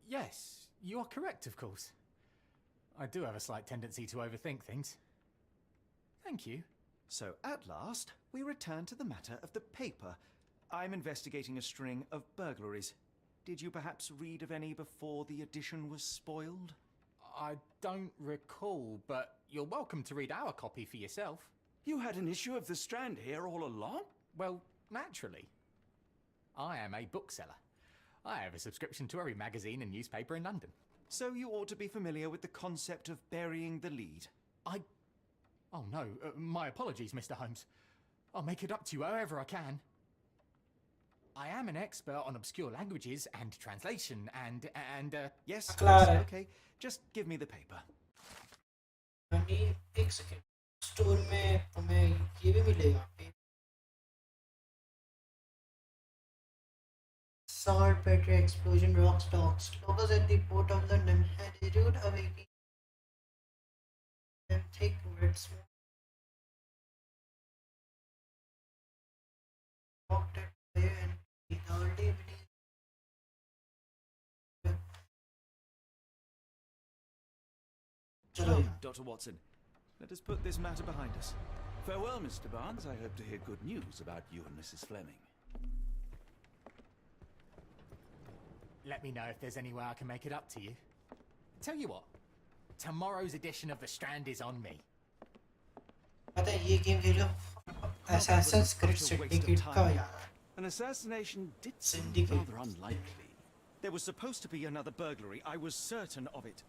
[SPEAKER 11] Yes, you are correct, of course. I do have a slight tendency to overthink things. Thank you.
[SPEAKER 3] So, at last, we return to the matter of the paper. I'm investigating a string of burglaries. Did you perhaps read of any before the edition was spoiled?
[SPEAKER 11] I don't recall, but you're welcome to read our copy for yourself.
[SPEAKER 4] You had an issue of The Strand here all along?
[SPEAKER 11] Well, naturally. I am a bookseller. I have a subscription to every magazine and newspaper in London.
[SPEAKER 3] So you ought to be familiar with the concept of burying the lead.
[SPEAKER 11] Oh no, my apologies, Mr. Holmes. I'll make it up to you however I can. I am an expert on obscure languages and translation and
[SPEAKER 3] Yes,
[SPEAKER 2] Claro.
[SPEAKER 3] yes, okay. Just give me the paper.
[SPEAKER 2] यानी एक second store में हमें ये भी मिलेगा Sword, battery, explosion, rock stocks. Locals at the port of London had issued Awakening and thick red smoke. Walked at fire and चलो
[SPEAKER 5] Come,
[SPEAKER 2] यार
[SPEAKER 5] Dr. Watson. Let us put this matter behind us.
[SPEAKER 4] Farewell, Mr. Barnes. I hope to hear good news about you and Mrs. Fleming.
[SPEAKER 11] Let me know if there's any way I can make it up to you. Tell you what, tomorrow's edition of The Strand is on me.
[SPEAKER 2] पता है ये game खेलो Assassin's Creed Syndicate का यार
[SPEAKER 4] An assassination did seem
[SPEAKER 2] Syndicate.
[SPEAKER 4] rather unlikely.
[SPEAKER 5] There was supposed to be another burglary. I was certain of it.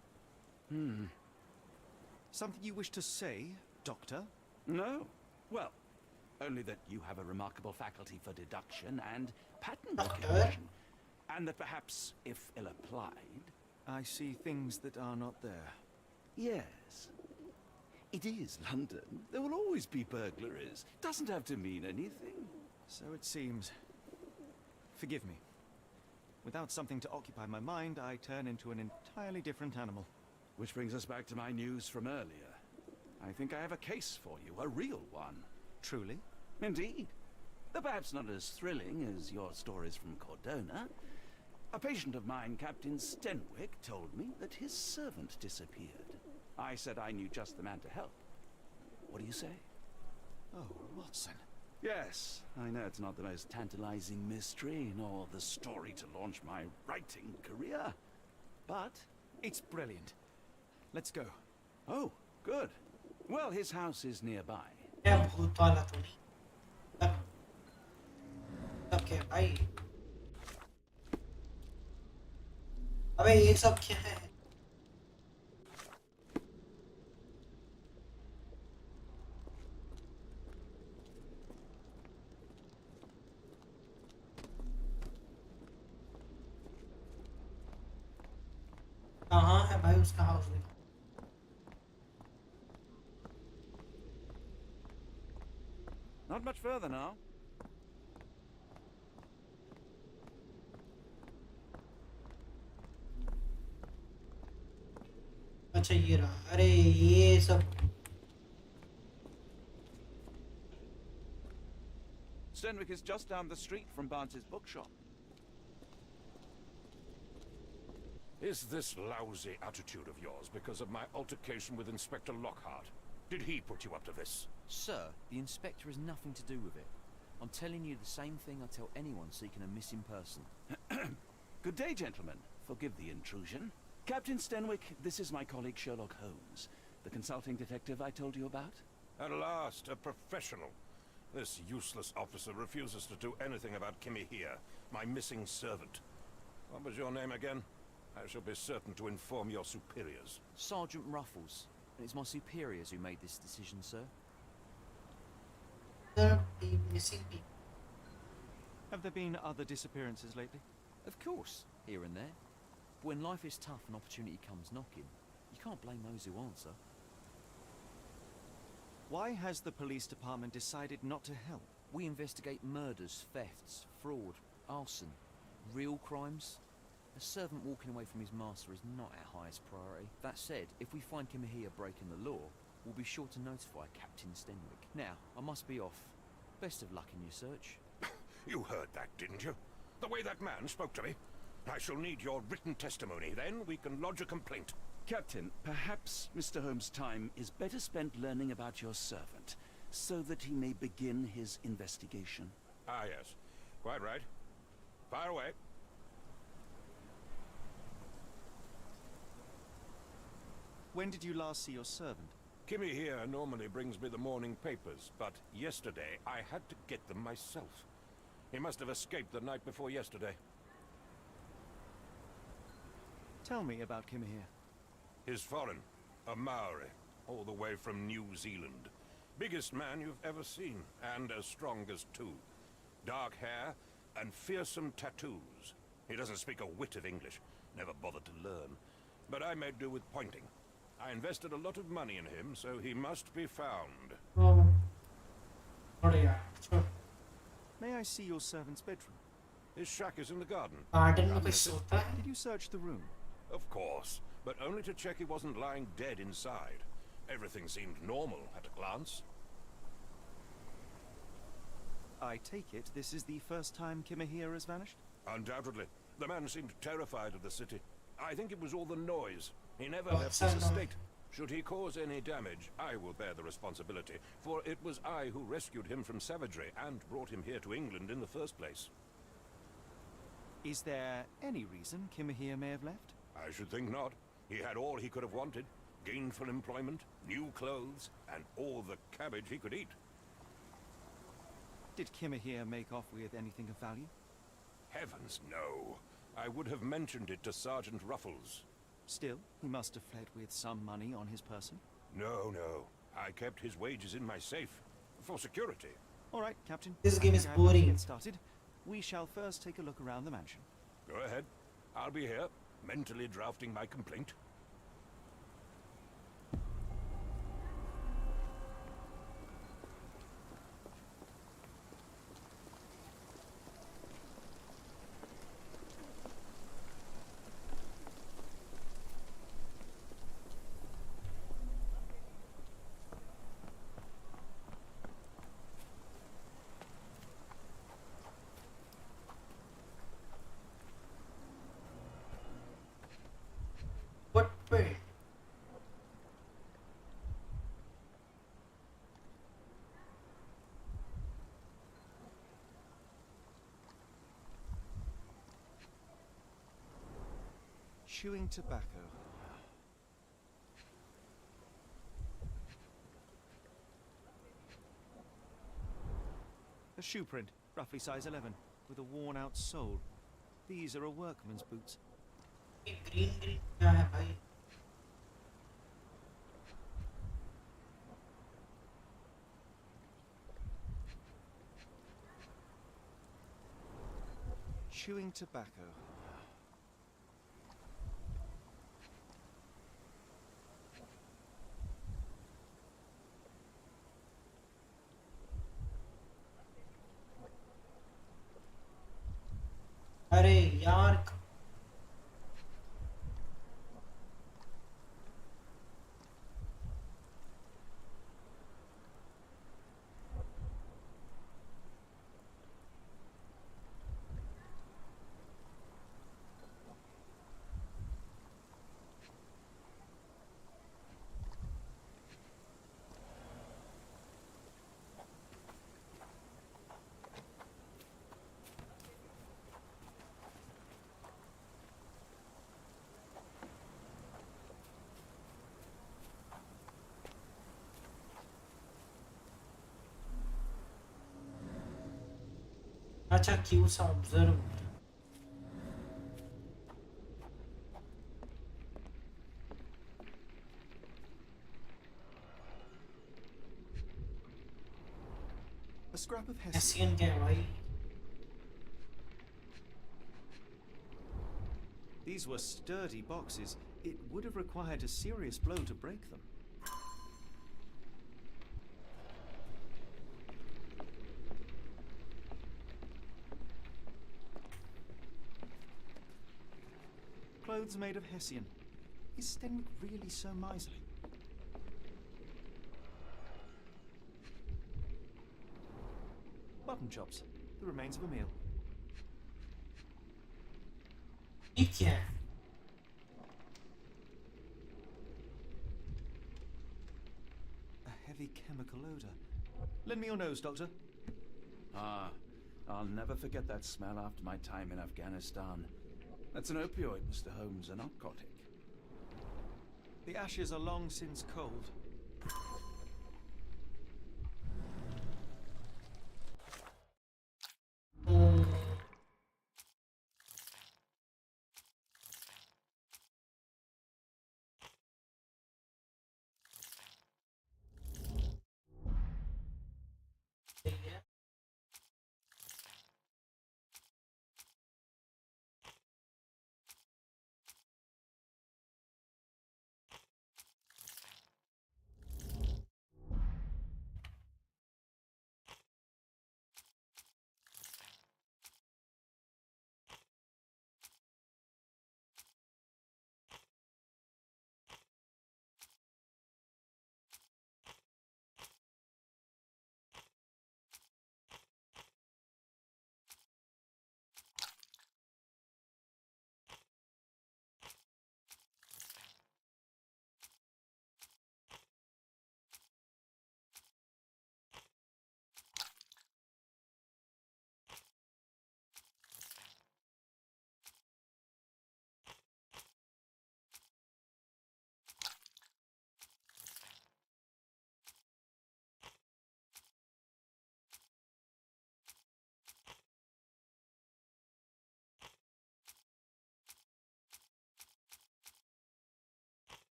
[SPEAKER 5] Something you wish to say, Doctor?
[SPEAKER 4] No. Well, only that you have a remarkable faculty for deduction and pattern
[SPEAKER 2] Doctor?
[SPEAKER 4] recognition. And that perhaps, if ill applied...
[SPEAKER 5] I see things that are not there.
[SPEAKER 4] Yes. It is London. There will always be burglaries. Doesn't have to mean anything.
[SPEAKER 5] So it seems. Forgive me. Without something to occupy my mind, I turn into an entirely different animal.
[SPEAKER 4] Which brings us back to my news from earlier. I think I have a case for you, a real one.
[SPEAKER 5] Truly?
[SPEAKER 4] Indeed. Though perhaps not as thrilling as your stories from Cordona. A patient of mine, Captain Stenwick, told me that his servant disappeared. I said I knew just the man to help. What do you say?
[SPEAKER 5] Oh, Watson.
[SPEAKER 4] Yes, I know it's not the most tantalizing mystery, nor the story to launch my writing career. But...
[SPEAKER 5] It's brilliant. Let's go.
[SPEAKER 4] Oh, good. Well, his house is nearby.
[SPEAKER 2] क्या भूत वाला तो नहीं तब क्या भाई अबे ये सब क्या है कहाँ है भाई उसका हाउस में
[SPEAKER 4] Not much further now.
[SPEAKER 2] अच्छा ये रहा अरे ये सब
[SPEAKER 4] Stenwick is just down the street from Barnes's bookshop.
[SPEAKER 12] Is this lousy attitude of yours because of my altercation with Inspector Lockhart? Did he put you up to this?
[SPEAKER 13] Sir, the inspector has nothing to do with it. I'm telling you the same thing I tell anyone seeking a missing person.
[SPEAKER 4] Good day, gentlemen. Forgive the intrusion. Captain Stenwick, this is my colleague Sherlock Holmes, the consulting detective I told you about.
[SPEAKER 12] At last, a professional. This useless officer refuses to do anything about Kimmy here, my missing servant. What was your name again? I shall be certain to inform your superiors.
[SPEAKER 13] Sergeant Ruffles. And it's my superiors who made this decision, sir.
[SPEAKER 2] missing people
[SPEAKER 5] Have there been other disappearances lately?
[SPEAKER 13] Of course, here and there. But when life is tough and opportunity comes knocking, you can't blame those who answer.
[SPEAKER 5] Why has the police department decided not to help?
[SPEAKER 13] We investigate murders, thefts, fraud, arson, real crimes. A servant walking away from his master is not our highest priority. That said, if we find Kimahia breaking the law, we'll be sure to notify Captain Stenwick. Now, I must be off. Best of luck in your search.
[SPEAKER 12] You heard that, didn't you? The way that man spoke to me. I shall need your written testimony. Then we can lodge a complaint.
[SPEAKER 4] Captain, perhaps Mr. Holmes' time is better spent learning about your servant, so that he may begin his investigation.
[SPEAKER 12] Ah, yes. Quite right. Fire away.
[SPEAKER 5] When did you last see your servant?
[SPEAKER 12] Kimmy here normally brings me the morning papers, but yesterday I had to get them myself. He must have escaped the night before yesterday.
[SPEAKER 5] Tell me about Kimahia.
[SPEAKER 12] He's foreign, a Maori, all the way from New Zealand. Biggest man you've ever seen, and as strong as two. Dark hair and fearsome tattoos. He doesn't speak a whit of English, never bothered to learn. But I made do with pointing. I invested a lot of money in him, so he must be found.
[SPEAKER 2] oh बढ़िया छोड़
[SPEAKER 5] May I see your servant's bedroom?
[SPEAKER 12] His shack is in the garden.
[SPEAKER 2] Garden में कुछ सोता है
[SPEAKER 5] Did you search the room?
[SPEAKER 12] Of course, but only to check he wasn't lying dead inside. Everything seemed normal at a glance.
[SPEAKER 5] I take it this is the first time Kimahia has vanished?
[SPEAKER 12] Undoubtedly. The man seemed terrified of the city. I think it was all the noise. He never
[SPEAKER 2] Oh,
[SPEAKER 12] left
[SPEAKER 2] so
[SPEAKER 12] his
[SPEAKER 2] no.
[SPEAKER 12] estate. Should he cause any damage, I will bear the responsibility, for it was I who rescued him from savagery and brought him here to England in the first place.
[SPEAKER 5] Is there any reason Kimahir may have left?
[SPEAKER 12] I should think not. He had all he could have wanted. Gainful employment, new clothes, and all the cabbage he could eat.
[SPEAKER 5] Did Kimahir make off with anything of value?
[SPEAKER 12] Heavens, no. I would have mentioned it to Sergeant Ruffles.
[SPEAKER 5] Still, he must have fled with some money on his person.
[SPEAKER 12] No. I kept his wages in my safe. For security.
[SPEAKER 5] All right, Captain.
[SPEAKER 2] This game is
[SPEAKER 5] I will
[SPEAKER 2] boring.
[SPEAKER 5] Get started. We shall first take a look around the mansion.
[SPEAKER 12] Go ahead. I'll be here, mentally drafting my complaint.
[SPEAKER 2] What way?
[SPEAKER 5] Chewing tobacco. A shoe print, roughly size 11, with a worn-out sole. These are a workman's boots.
[SPEAKER 2] ये green क्या है भाई?
[SPEAKER 5] Chewing tobacco.
[SPEAKER 2] अरे यार अच्छा क्यों सा observe
[SPEAKER 5] A scrap of Hessian.
[SPEAKER 2] Hessian क्या है भाई?
[SPEAKER 5] These were sturdy boxes. It would have required a serious blow to break them. Clothes made of Hessian. Is Stenwick really so miserly? Mutton chops, the remains of a meal.
[SPEAKER 2] ये क्या है?
[SPEAKER 5] A heavy chemical odor. Lend me your nose, Doctor.
[SPEAKER 4] Ah, I'll never forget that smell after my time in Afghanistan. That's an opioid, Mr. Holmes, a narcotic.
[SPEAKER 5] The ashes are long since cold.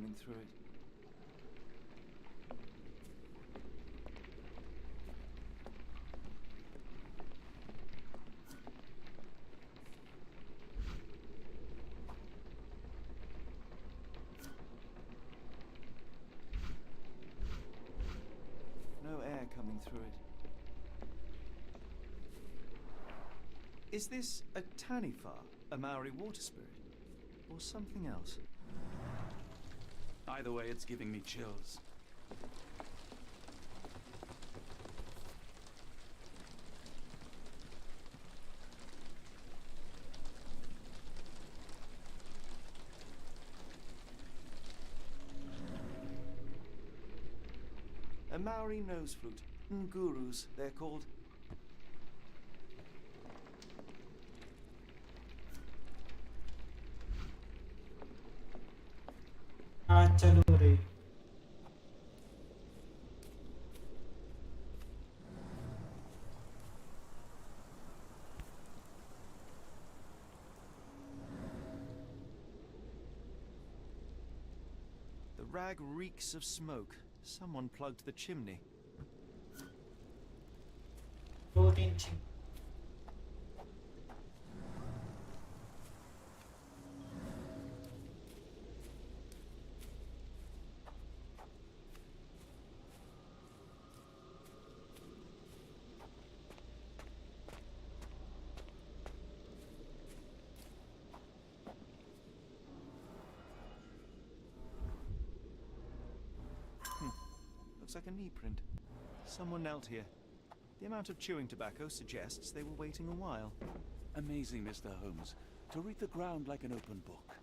[SPEAKER 3] coming through it. No air coming through it. Is this a Tanifa, a Maori water spirit, or something else?
[SPEAKER 4] Either way, it's giving me chills.
[SPEAKER 3] A Maori nose flute. Ngurus, they're called.
[SPEAKER 2] चलो रे
[SPEAKER 3] The rag reeks of smoke. Someone plugged the chimney.
[SPEAKER 2] protein chip.
[SPEAKER 3] Looks like a knee print. Someone knelt here. The amount of chewing tobacco suggests they were waiting a while.
[SPEAKER 4] Amazing, Mr. Holmes. To read the ground like an open book.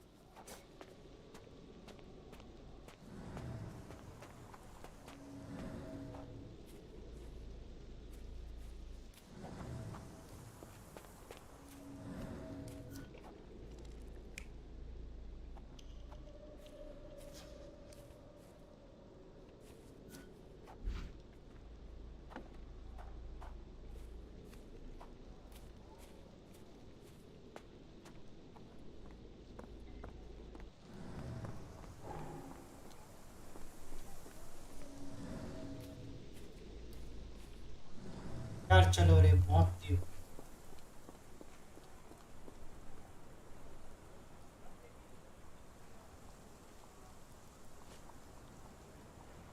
[SPEAKER 2] यार चलो रे बहुत थी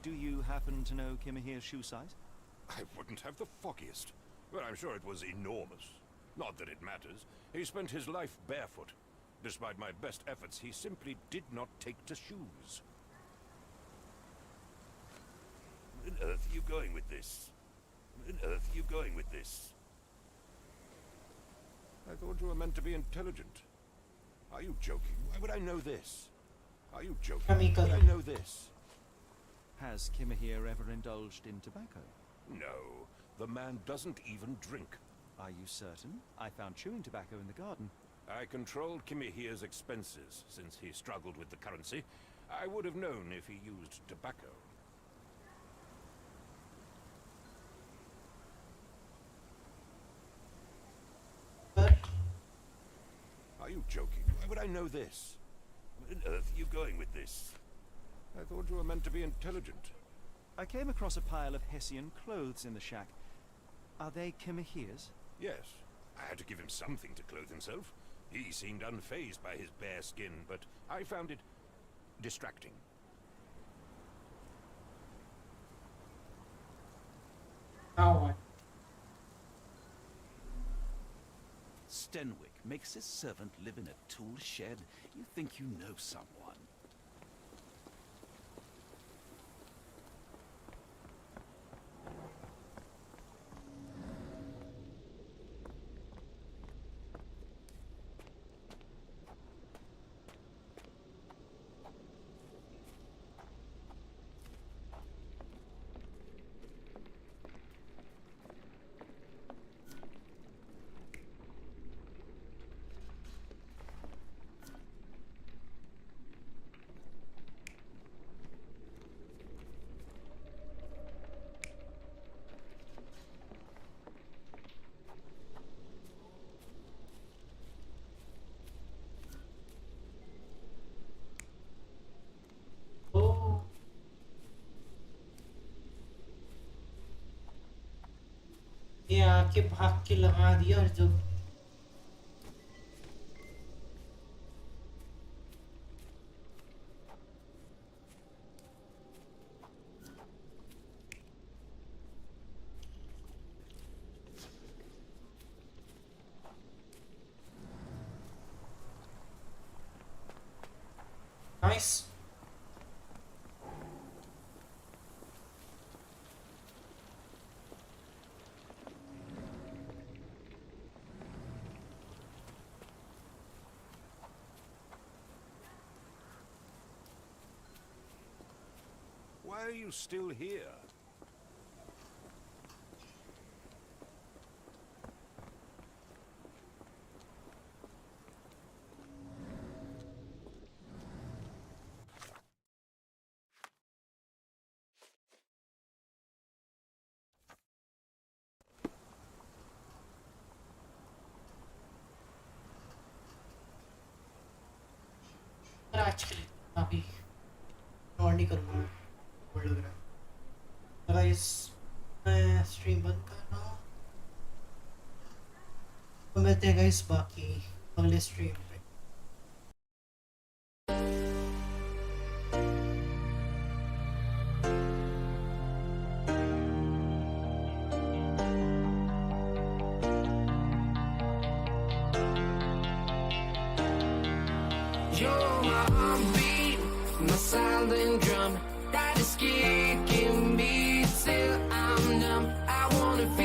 [SPEAKER 3] Do you happen to know Kimahir's shoe size?
[SPEAKER 12] I wouldn't have the foggiest. But I'm sure it was enormous. Not that it matters. He spent his life barefoot. Despite my best efforts, he simply did not take to shoes. Where on earth are you going with this? Where on earth are you going with this? I thought you were meant to be intelligent. Are you joking? Why would I know this? Are you joking? Why would I know this?
[SPEAKER 3] Has Kimahir ever indulged in tobacco?
[SPEAKER 12] No. The man doesn't even drink.
[SPEAKER 3] Are you certain? I found chewing tobacco in the garden.
[SPEAKER 12] I controlled Kimahir's expenses since he struggled with the currency. I would have known if he used tobacco. Are you joking? Why would I know this? Where on earth are you going with this? I thought you were meant to be intelligent.
[SPEAKER 3] I came across a pile of Hessian clothes in the shack. Are they Kimahir's?
[SPEAKER 12] Yes. I had to give him something to clothe himself. He seemed unfazed by his bare skin, but I found it distracting.
[SPEAKER 2] Now
[SPEAKER 4] Stenwick makes his servant live in a tool shed. You think you know someone.
[SPEAKER 2] आके भाग के लगा दिया और जब nice.
[SPEAKER 12] Why are you still here?
[SPEAKER 2] आज के लिए अभी और नहीं करूँगा बोल लग रहा है गाइस मैं स्ट्रीम बंद कर रहा हूँ तो मिलते हैं गाइस बाकी अगले स्ट्रीम पे
[SPEAKER 14] You're my heartbeat, my silent drum that is kicking me till I'm numb. I wanna feel